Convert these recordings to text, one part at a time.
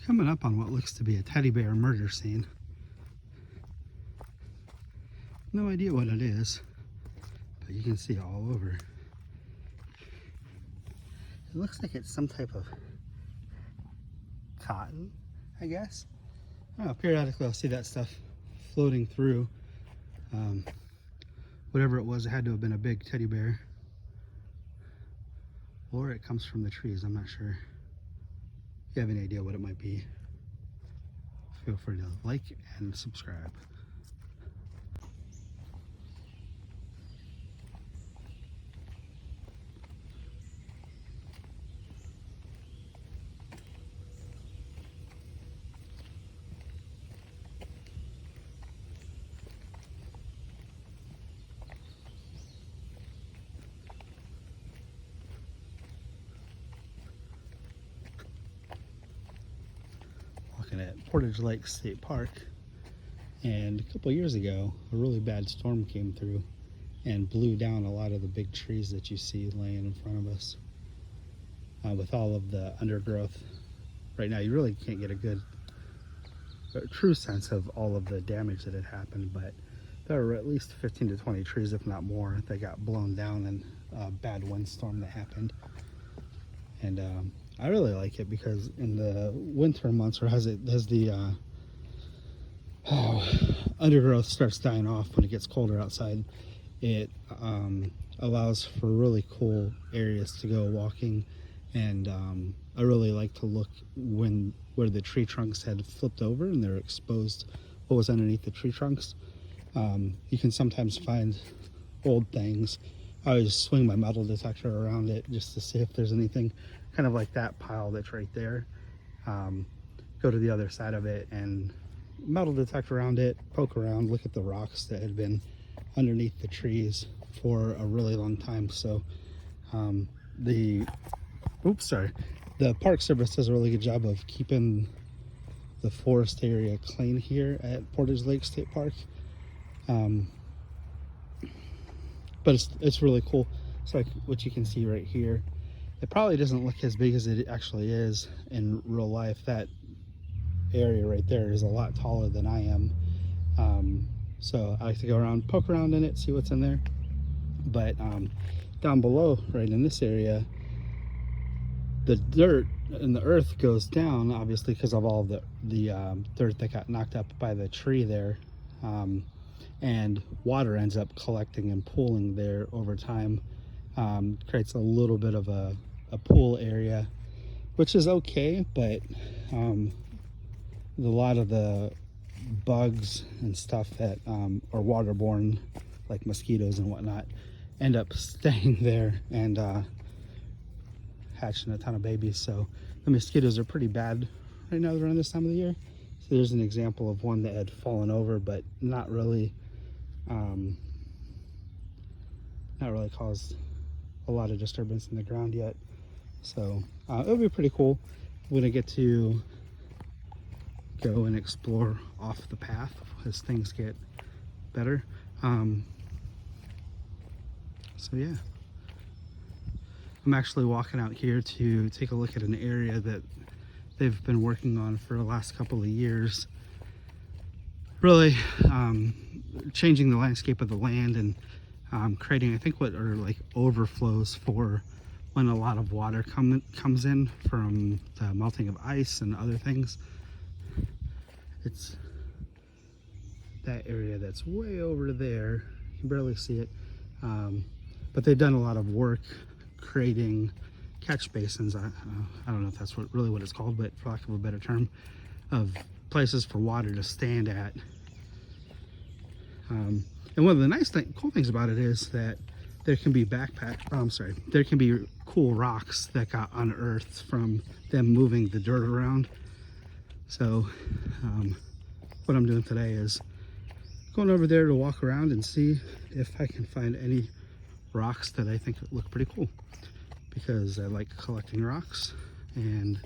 Coming up on what looks to be a teddy bear murder scene. No idea what it is, but you can see all over. It looks like it's some type of cotton, I guess. I don't know, periodically I'll see that stuff floating through. Whatever it was, it had to have been a big teddy bear. Or it comes from the trees, I'm not sure. If you have any idea what it might be, feel free to like and subscribe. Looking at Portage Lake State Park, and a couple years ago a really bad storm came through and blew down a lot of the big trees that you see laying in front of us. With all of the undergrowth right now, you really can't get a true sense of all of the damage that had happened, but there were at least 15 to 20 trees, if not more, that got blown down in a bad windstorm that happened. And I really like it because in the winter months, or as the undergrowth starts dying off when it gets colder outside, it allows for really cool areas to go walking. And I really like to look where the tree trunks had flipped over and they're exposed what was underneath the tree trunks. You can sometimes find old things. I always swing my metal detector around it just to see if there's anything kind of like that pile that's right there. Go to the other side of it and metal detect around it, poke around, look at the rocks that had been underneath the trees for a really long time. So the Park Service does a really good job of keeping the forest area clean here at Portage Lake State Park. But it's really cool. It's like what you can see right here. It probably doesn't look as big as it actually is in real life. That area right there is a lot taller than I am. So I like to go around, poke around in it, see what's in there. But down below, right in this area, the dirt and the earth goes down, obviously because of all the dirt that got knocked up by the tree there. And water ends up collecting and pooling there over time. Creates a little bit of a pool area, which is okay, but a lot of the bugs and stuff that are waterborne, like mosquitoes and whatnot, end up staying there and hatching a ton of babies. So the mosquitoes are pretty bad right now around this time of the year. So there's an example of one that had fallen over, but not really caused a lot of disturbance in the ground yet. So it'll be pretty cool. We're gonna get to go and explore off the path as things get better. So yeah, I'm actually walking out here to take a look at an area that they've been working on for the last couple of years, really changing the landscape of the land and creating, I think, what are like overflows for when a lot of water comes in from the melting of ice and other things. It's that area that's way over there. You can barely see it, but they've done a lot of work creating catch basins. I don't know if that's really what it's called, but for lack of a better term, of places for water to stand at. And one of the cool things about it is that there can be there can be cool rocks that got unearthed from them moving the dirt around. So what I'm doing today is going over there to walk around and see if I can find any rocks that I think look pretty cool, because I like collecting rocks. And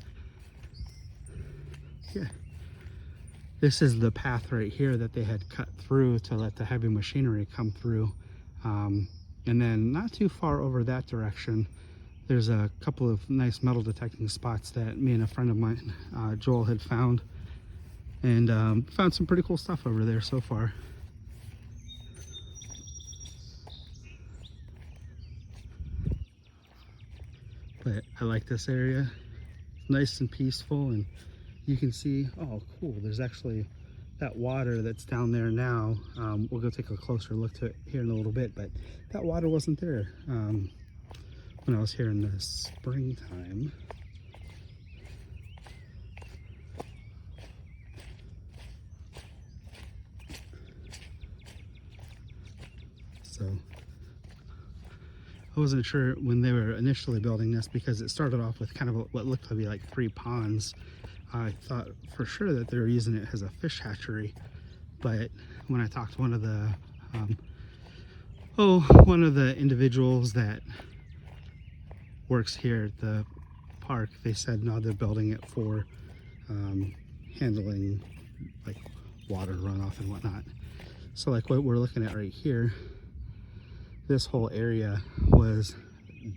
yeah, this is the path right here that they had cut through to let the heavy machinery come through. And then not too far over that direction, there's a couple of nice metal detecting spots that me and a friend of mine, Joel, had found, and found some pretty cool stuff over there so far. But I like this area. It's nice and peaceful, and you can see, oh cool, there's actually that water that's down there now. We'll go take a closer look to it here in a little bit, but that water wasn't there when I was here in the springtime. So I wasn't sure when they were initially building this, because it started off with kind of what looked to be like 3 ponds. I thought for sure that they were using it as a fish hatchery, but when I talked to one of the individuals that works here at the park, they said no, they're building it for handling like water runoff and whatnot. So like what we're looking at right here, this whole area was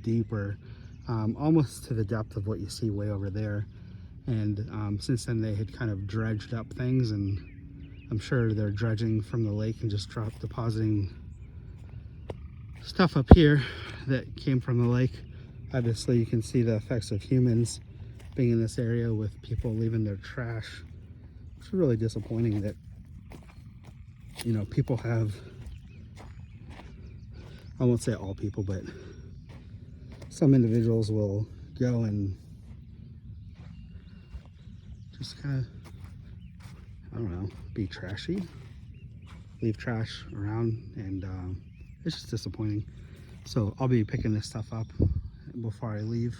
deeper, almost to the depth of what you see way over there. And since then they had kind of dredged up things, and I'm sure they're dredging from the lake and just depositing stuff up here that came from the lake. Obviously you can see the effects of humans being in this area with people leaving their trash. It's really disappointing that, you know, people have, I won't say all people, but some individuals will go and just kind of, I don't know, be trashy, leave trash around, and it's just disappointing. So I'll be picking this stuff up before I leave,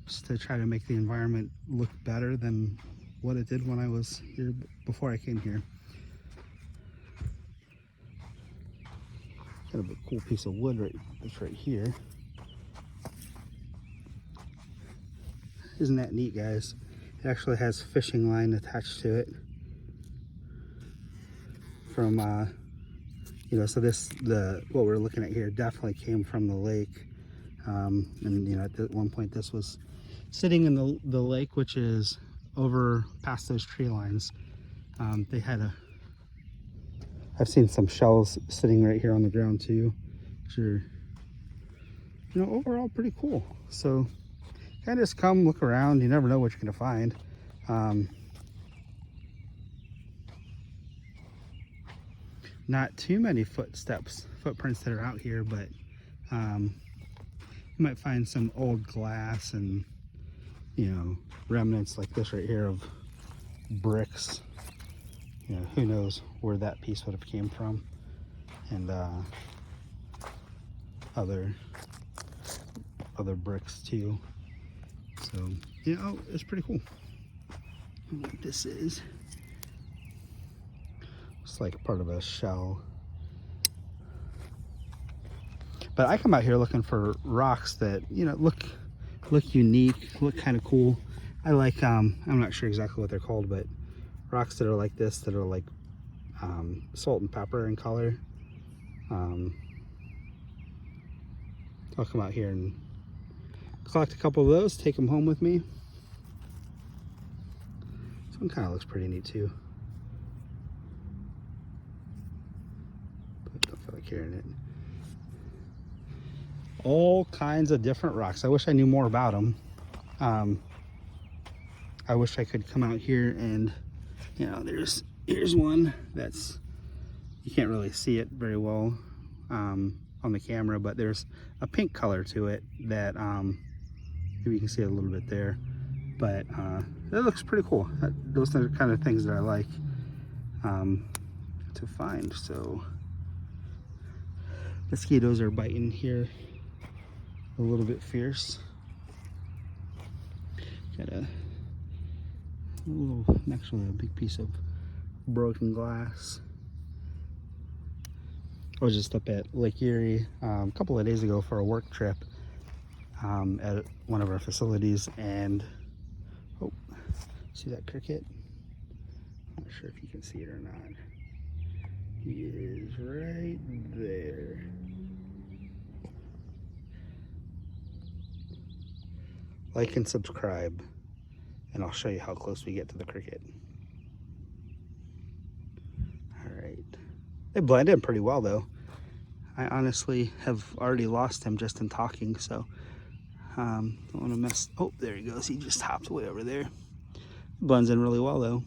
just to try to make the environment look better than what it did when I was here, before I came here. Kind of a cool piece of wood that's right here. Isn't that neat, guys? It actually has fishing line attached to it from you know, so what we're looking at here definitely came from the lake. And you know, at one point this was sitting in the lake, which is over past those tree lines. They had I've seen some shells sitting right here on the ground too, which are, you know, overall pretty cool. So kind of just come look around. You never know what you're gonna find. Not too many footprints that are out here, but you might find some old glass and, you know, remnants like this right here of bricks. You know, who knows where that piece would have came from, and other bricks too. So, you know, it's pretty cool. What this is, it's like part of a shell. But I come out here looking for rocks that, you know, look unique, look kind of cool. I like, I'm not sure exactly what they're called, but rocks that are like this, that are like salt and pepper in color. I'll come out here and collect a couple of those, take them home with me. This one kind of looks pretty neat too, but don't feel like carrying it. All kinds of different rocks. I wish I knew more about them. I wish I could come out here and, you know, here's one that's, you can't really see it very well on the camera, but there's a pink color to it that maybe you can see it a little bit there, but it looks pretty cool. Those are the kind of things that I like to find. So mosquitoes are biting here a little bit fierce. Got actually a big piece of broken glass. I was just up at Lake Erie a couple of days ago for a work trip at one of our facilities, and oh, see that cricket? I'm not sure if you can see it or not. He is right there. like and subscribe, and I'll show you how close we get to the cricket. All right. They blend in pretty well though. I honestly have already lost him just in talking, so don't want to mess. Oh, there he goes. He just hopped way over there. Blends in really well though.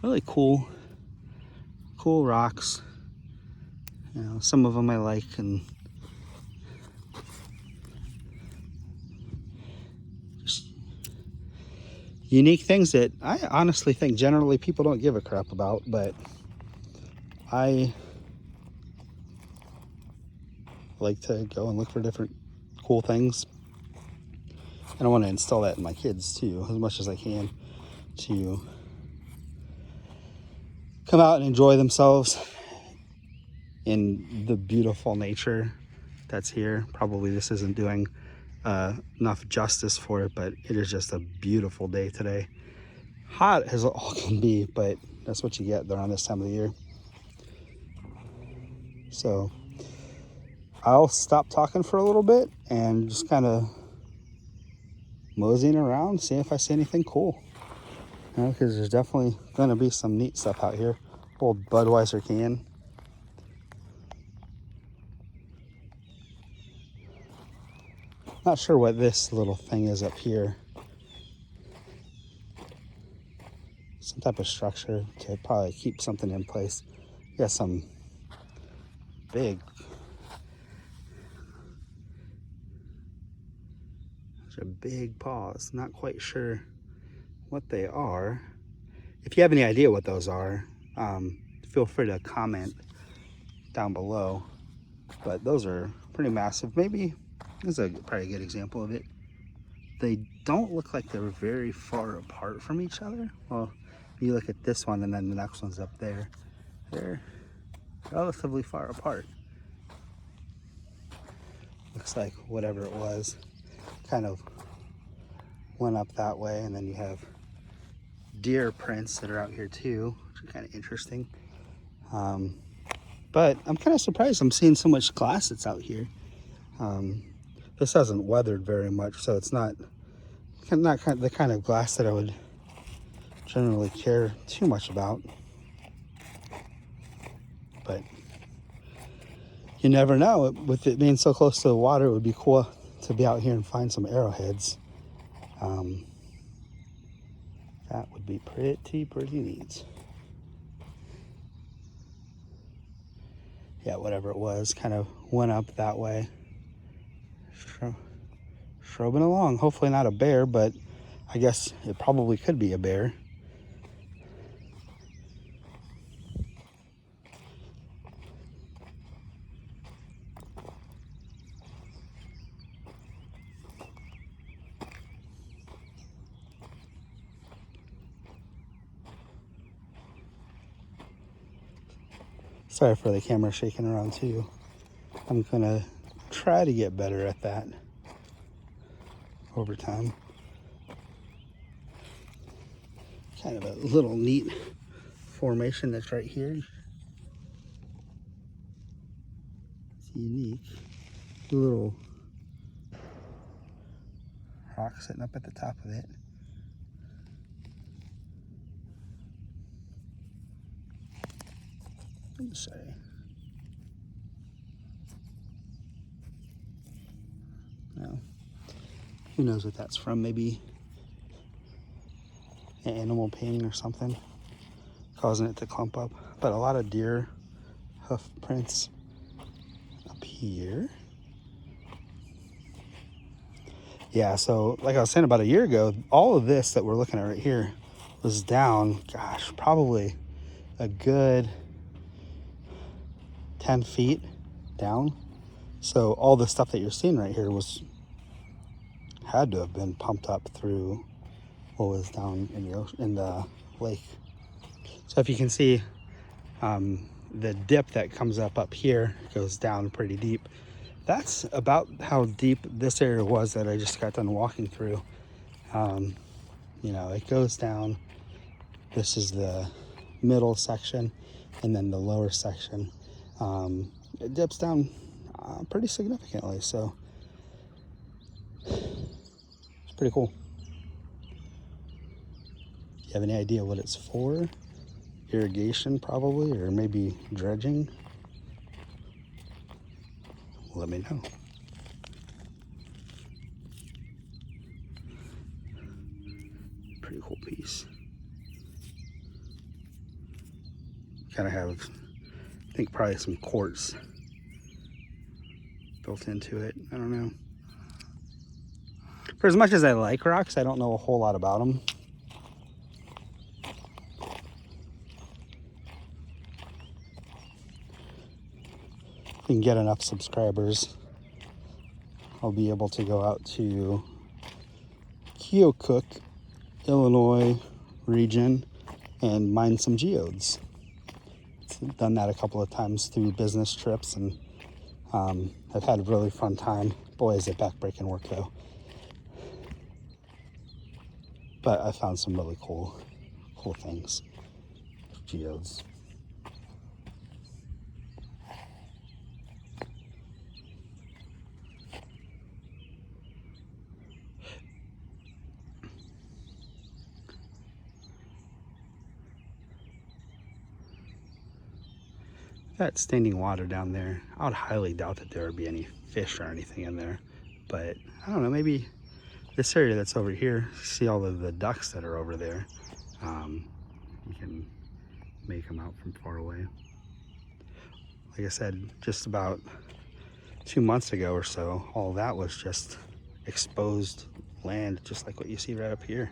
Really cool rocks. You know, some of them I like, and just unique things that I honestly think generally people don't give a crap about, but I like to go and look for different cool things. And I want to install that in my kids too, as much as I can, to come out and enjoy themselves in the beautiful nature that's here. Probably this isn't doing enough justice for it, but it is just a beautiful day today. Hot as all can be, but that's what you get around this time of the year. So I'll stop talking for a little bit and just kind of moseying around, see if I see anything cool. You know, because there's definitely going to be some neat stuff out here. Old Budweiser can. Not sure what this little thing is up here. Some type of structure to probably keep something in place. Got some big, paws. Not quite sure what they are. If you have any idea what those are, feel free to comment down below. But those are pretty massive. Maybe this is probably a good example of it. They don't look like they're very far apart from each other. Well, you look at this one and then the next one's up there. They're relatively far apart. Looks like whatever it was kind of went up that way, and then you have deer prints that are out here too, which are kind of interesting. But I'm kind of surprised I'm seeing so much glass that's out here. This hasn't weathered very much, so it's not the kind of glass that I would generally care too much about. But you never know. With it being so close to the water, it would be cool to be out here and find some arrowheads. That would be pretty neat. Yeah, whatever it was kind of went up that way. Strobing along. Hopefully not a bear, but I guess it probably could be a bear. Sorry for the camera shaking around too. I'm gonna try to get better at that over time. Kind of a little neat formation that's right here. It's unique. A little rock sitting up at the top of it. Let's say. Now, who knows what that's from? Maybe an animal painting or something, causing it to clump up. But a lot of deer hoof prints up here. Yeah, so like I was saying, about a year ago, all of this that we're looking at right here was down, gosh, probably a good 10 feet down. So all the stuff that you're seeing right here had to have been pumped up through what was down in the ocean, in the lake. So if you can see, the dip that comes up here goes down pretty deep. That's about how deep this area was that I just got done walking through. You know, it goes down. This is the middle section, and then the lower section. It dips down pretty significantly. So It's pretty cool. Do you have any idea what it's for? Irrigation probably, or maybe dredging? Let me know. Pretty cool piece. Kind of have, I think, probably some quartz built into it. I don't know. For as much as I like rocks, I don't know a whole lot about them. If we can get enough subscribers, I'll be able to go out to Keokuk, Illinois region and mine some geodes. I've done that a couple of times through business trips, and I've had a really fun time. Boy, is it backbreaking work though. But I found some really cool things, geodes. That standing water down there, I would highly doubt that there would be any fish or anything in there. But I don't know, maybe this area that's over here, see all of the ducks that are over there. You can make them out from far away. Like I said, just about 2 months ago or so, all that was just exposed land, just like what you see right up here.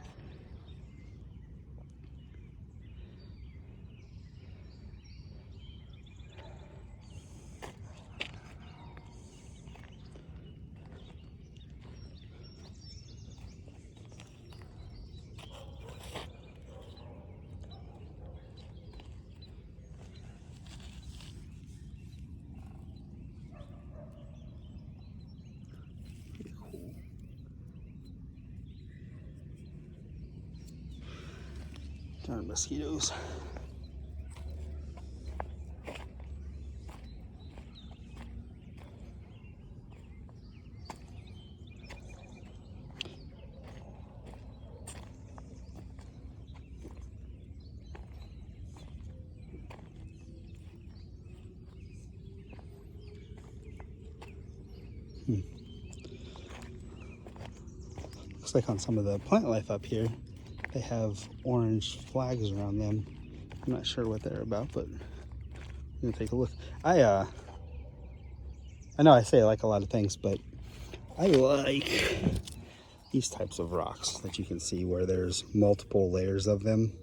Darn mosquitoes. Looks like on some of the plant life up here, they have orange flags around them. I'm not sure what they're about, but I'm gonna take a look. I know I say I like a lot of things, but I like these types of rocks that you can see where there's multiple layers of them.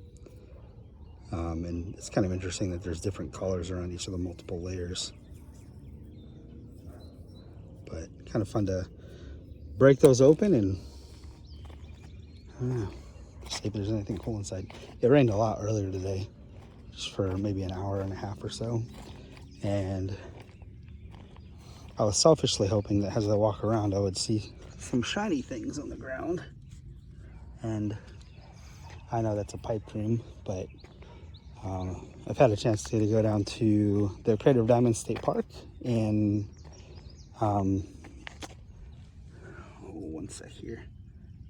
And it's kind of interesting that there's different colors around each of the multiple layers. But kind of fun to break those open and, I don't know, see if there's anything cool inside. It rained a lot earlier today, just for maybe an hour and a half or so. And I was selfishly hoping that as I walk around, I would see some shiny things on the ground. And I know that's a pipe dream, but I've had a chance to go down to the Crater of Diamonds State Park in, one sec here.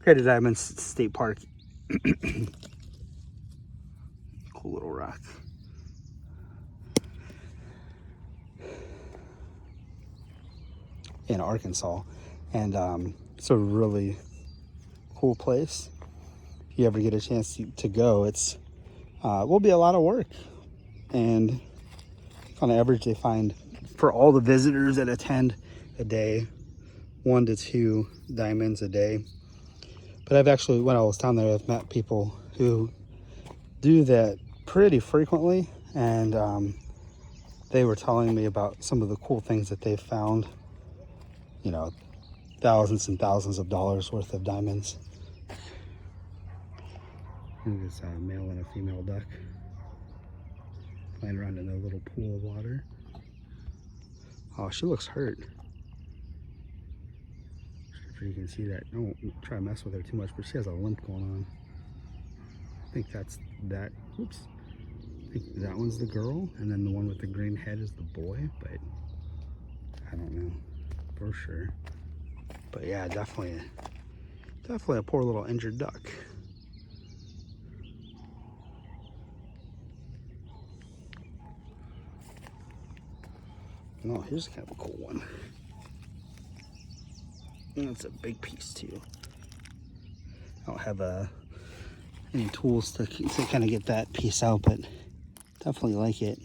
Crater of Diamonds State Park. Cool little rock. In Arkansas. And it's a really cool place. If you ever get a chance to go, it's will be a lot of work. And on average, they find for all the visitors that attend a day, 1 to 2 diamonds a day. But I've actually, when I was down there, I've met people who do that pretty frequently, and they were telling me about some of the cool things that they've found. You know, thousands and thousands of dollars worth of diamonds. There's a male and a female duck playing around in a little pool of water. Oh, she looks hurt. If you can see that. Don't try to mess with her too much, but she has a limp going on. I think that's that. Oops. I think that one's the girl, and then the one with the green head is the boy, but I don't know for sure. But yeah, definitely Definitely a poor little injured duck. Oh, here's kind of a cool one. That's a big piece too. I don't have any tools to kind of get that piece out, but definitely like it.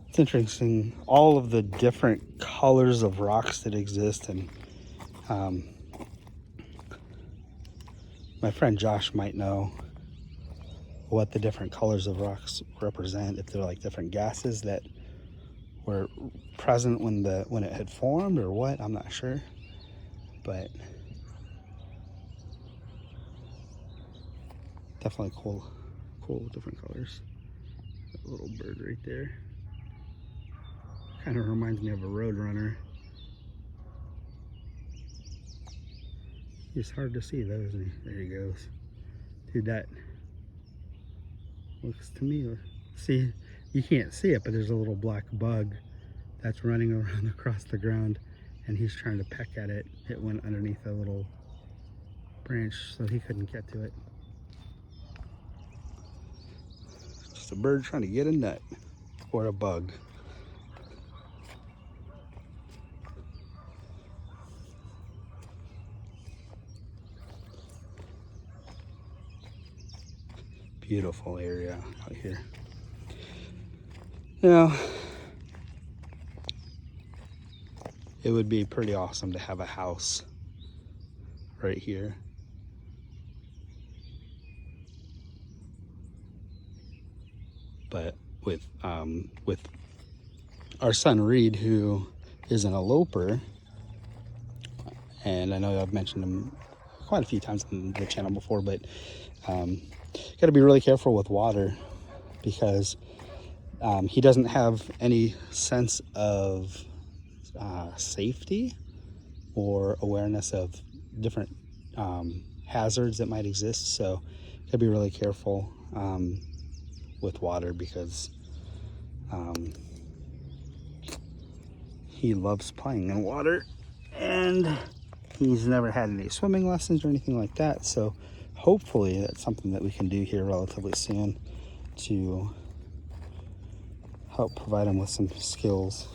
It's interesting, all of the different colors of rocks that exist, and my friend Josh might know what the different colors of rocks represent, if they're like different gases that were present when it had formed or what. I'm not sure, but definitely cool different colors. That little bird right there kind of reminds me of a roadrunner. He's hard to see though, isn't he? There he goes. Dude, that looks to me, see, you can't see it, but there's a little black bug that's running around across the ground, and he's trying to peck at it. It went underneath a little branch, so he couldn't get to it. Just a bird trying to get a nut, or a bug. Beautiful area out here. Now, it would be pretty awesome to have a house right here. But with our son Reed, who is an eloper, and I know I've mentioned him quite a few times on the channel before, but got to be really careful with water, because he doesn't have any sense of safety or awareness of different hazards that might exist. So gotta be really careful with water, because he loves playing in water, and he's never had any swimming lessons or anything like that. So hopefully that's something that we can do here relatively soon to help provide him with some skills.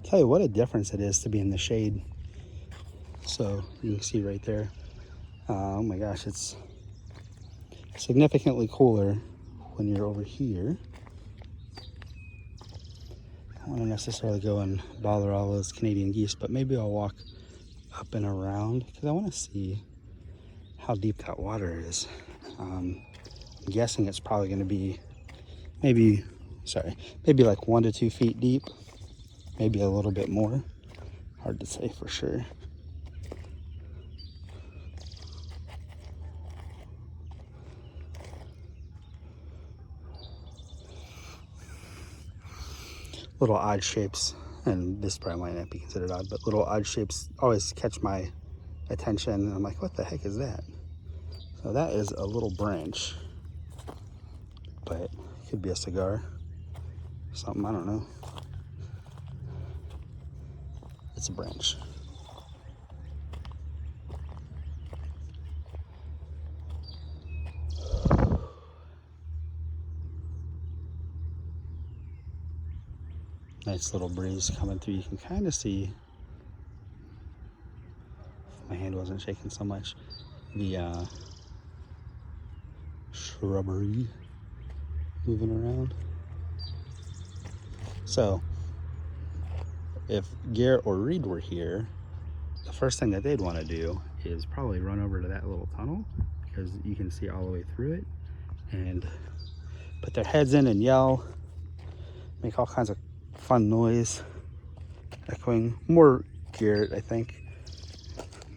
Tell you what a difference it is to be in the shade. So you can see right there, oh my gosh, it's significantly cooler when you're over here. I don't want to necessarily go and bother all those Canadian geese, but maybe I'll walk up and around, because I want to see how deep that water is. I'm guessing it's probably going to be maybe like 1 to 2 feet deep, maybe a little bit more. Hard to say for sure. Little odd shapes, and this probably might not be considered odd, but little odd shapes always catch my attention, and I'm like, what the heck is that? So that is a little branch, but it could be a cigar or something, I don't know. It's a branch. Nice little breeze coming through. You can kind of see, if my hand wasn't shaking so much, the shrubbery moving around. So if Garrett or Reed were here, the first thing that they'd want to do is probably run over to that little tunnel, because you can see all the way through it, and put their heads in and yell, make all kinds of fun noise, echoing more Garrett, I think,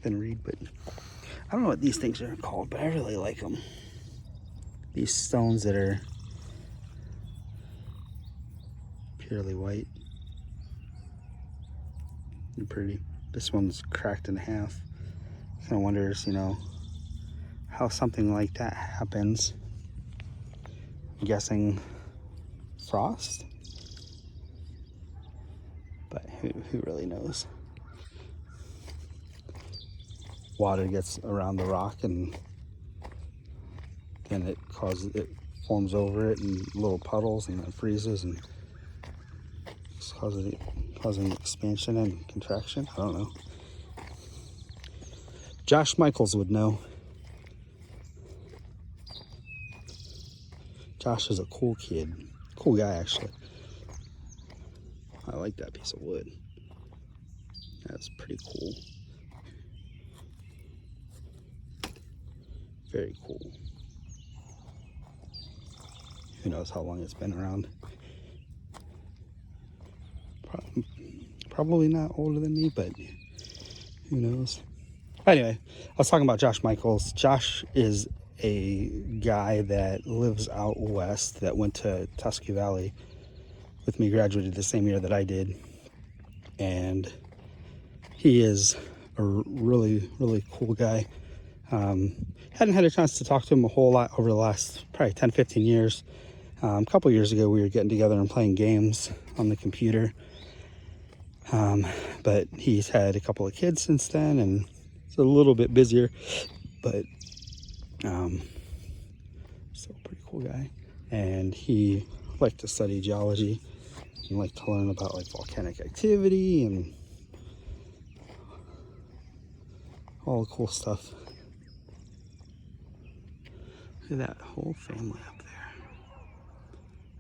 than Reed. But I don't know what these things are called, but I really like them. These stones that are purely white. And pretty. This one's cracked in half. Kind of wonders, you know, how something like that happens. I'm guessing frost, but who really knows? Water gets around the rock and then it forms over it in little puddles and then freezes and it's causing expansion and contraction. I don't know. Josh Michaels would know. Josh is a cool kid. Cool guy, actually. I like that piece of wood. That's pretty cool. Very cool. Who knows how long it's been around? Probably not older than me, but who knows? Anyway, I was talking about Josh Michaels. Josh is a guy that lives out west that went to Tusky Valley with me, graduated the same year that I did. And he is a really, really cool guy. Hadn't had a chance to talk to him a whole lot over the last probably 10, 15 years. A couple years ago, we were getting together and playing games on the computer. But he's had a couple of kids since then, and it's a little bit busier, but still a pretty cool guy. And he liked to study geology and liked to learn about like volcanic activity and all the cool stuff. Look at that whole family up there.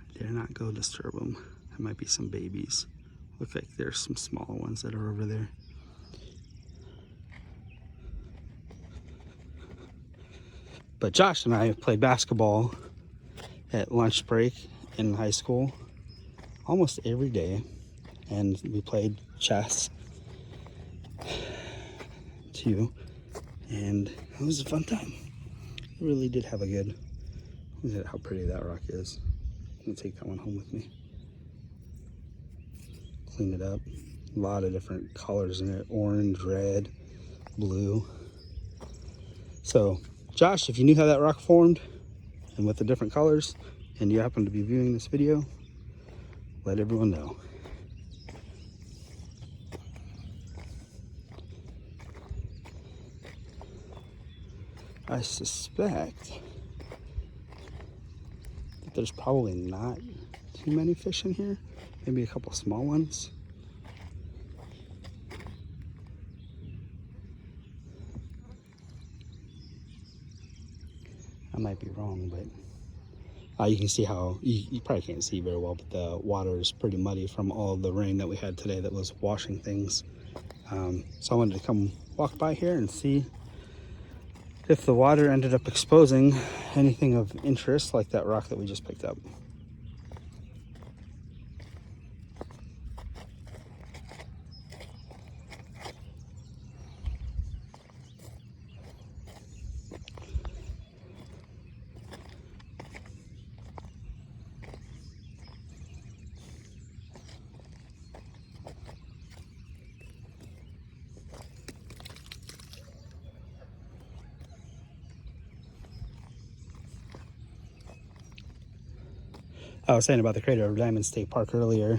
I dare not go disturb them. There might be some babies. Look like there's some smaller ones that are over there. But Josh and I played basketball at lunch break in high school almost every day. And we played chess too. And it was a fun time. It really did have a good, look at how pretty that rock is. I'm gonna take that one home with me. Clean it up. A lot of different colors in it. Orange, red, blue. So, Josh, if you knew how that rock formed and with the different colors and you happen to be viewing this video, let everyone know. I suspect that there's probably not too many fish in here. Maybe a couple small ones. I might be wrong, but you can see how, you probably can't see very well, but the water is pretty muddy from all the rain that we had today that was washing things. So I wanted to come walk by here and see if the water ended up exposing anything of interest like that rock that we just picked up. I was saying about the Crater of Diamond State Park earlier,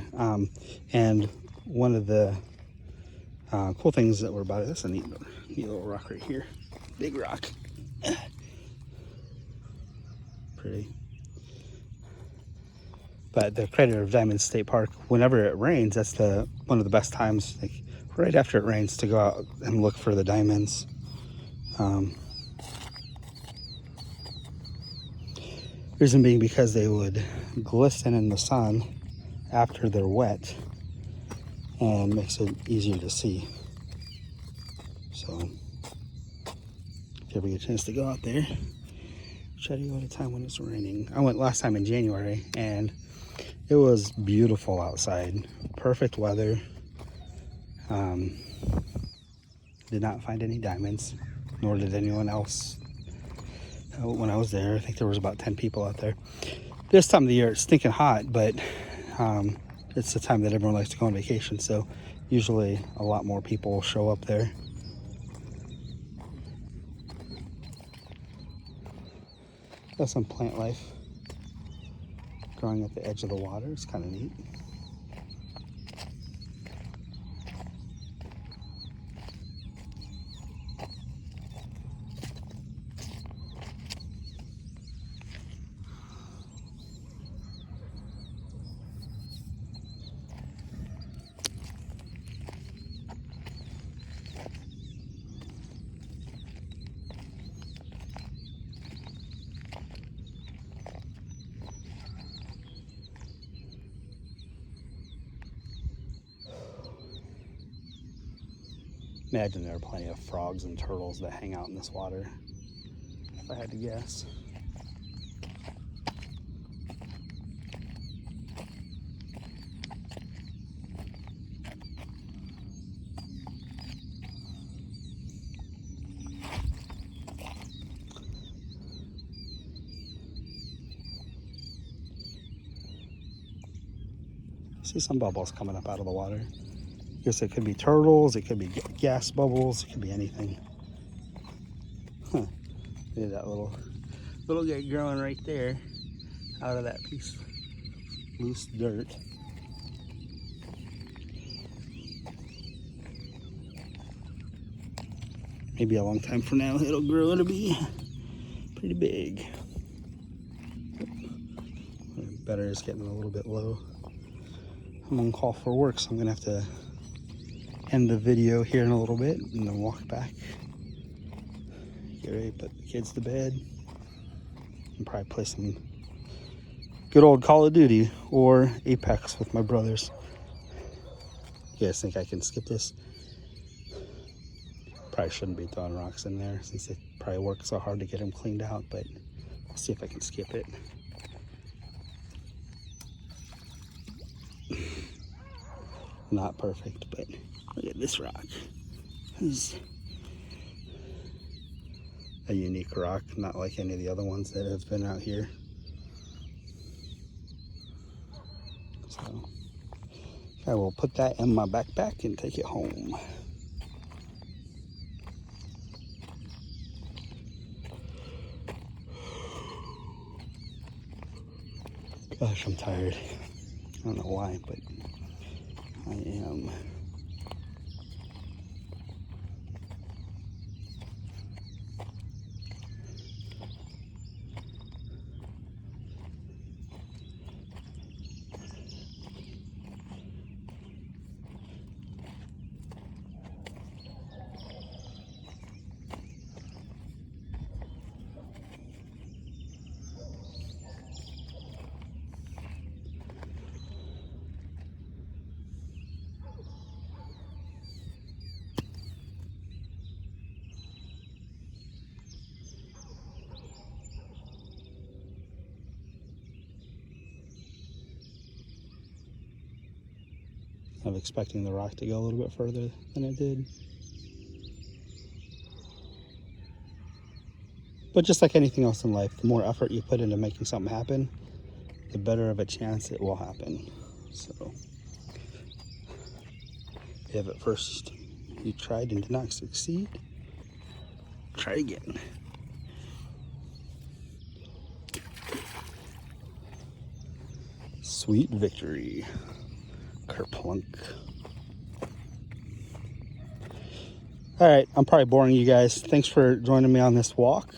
and one of the cool things that were about it, that's a neat little rock right here. Big rock. Pretty. But the Crater of Diamond State Park, whenever it rains, that's one of the best times, like right after it rains, to go out and look for the diamonds. Reason being because they would glisten in the sun after they're wet and makes it easier to see. So if you ever get a chance to go out there, try to go at a time when it's raining. I went last time in January and it was beautiful outside. Perfect weather. Did not find any diamonds, nor did anyone else. When I was there, I think there was about 10 people out there. This time of the year, it's stinking hot, but it's the time that everyone likes to go on vacation, so usually a lot more people will show up there. Got some plant life growing at the edge of the water. It's kind of neat. Imagine there are plenty of frogs and turtles that hang out in this water, if I had to guess. See some bubbles coming up out of the water. I guess it could be turtles, it could be gas bubbles, it could be anything. Huh. Look at that little guy growing right there out of that piece of loose dirt. Maybe a long time from now it'll grow to be pretty big. The battery is getting a little bit low. I'm on call for work, so I'm gonna have to end the video here in a little bit and then walk back. Get ready to put the kids to bed and probably play some good old Call of Duty or Apex with my brothers. You guys think I can skip this? Probably shouldn't be throwing rocks in there since they probably work so hard to get them cleaned out, but I'll see if I can skip it. Not perfect, but look at this rock. This is a unique rock, not like any of the other ones that have been out here. So I will put that in my backpack and take it home. Gosh, I'm tired. I don't know why, but I am. I'm expecting the rock to go a little bit further than it did. But just like anything else in life, the more effort you put into making something happen, the better of a chance it will happen. So if at first you tried and did not succeed, try again. Sweet victory. Kerplunk. All right, I'm probably boring you guys. Thanks for joining me on this walk.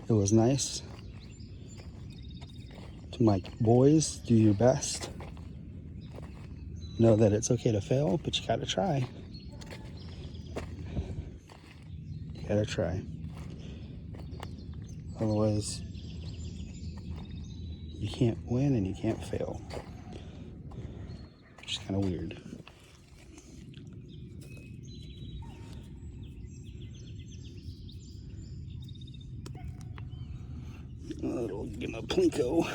It was nice. To my boys, do your best. Know that it's okay to fail, but you gotta try. You gotta try. Otherwise, you can't win and you can't fail. Which is kind of weird. A little Gimma Plinko.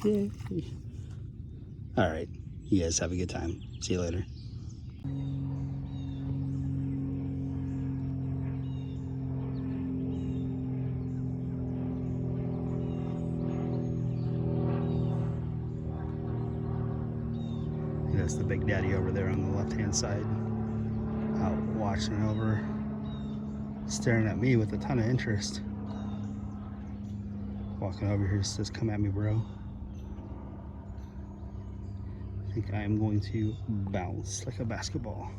Yay. All right, you guys have a good time. See you later. That's the Big Daddy over there on the left-hand side, out watching over, staring at me with a ton of interest. Walking over here, says, "Come at me, bro." I think I am going to bounce like a basketball.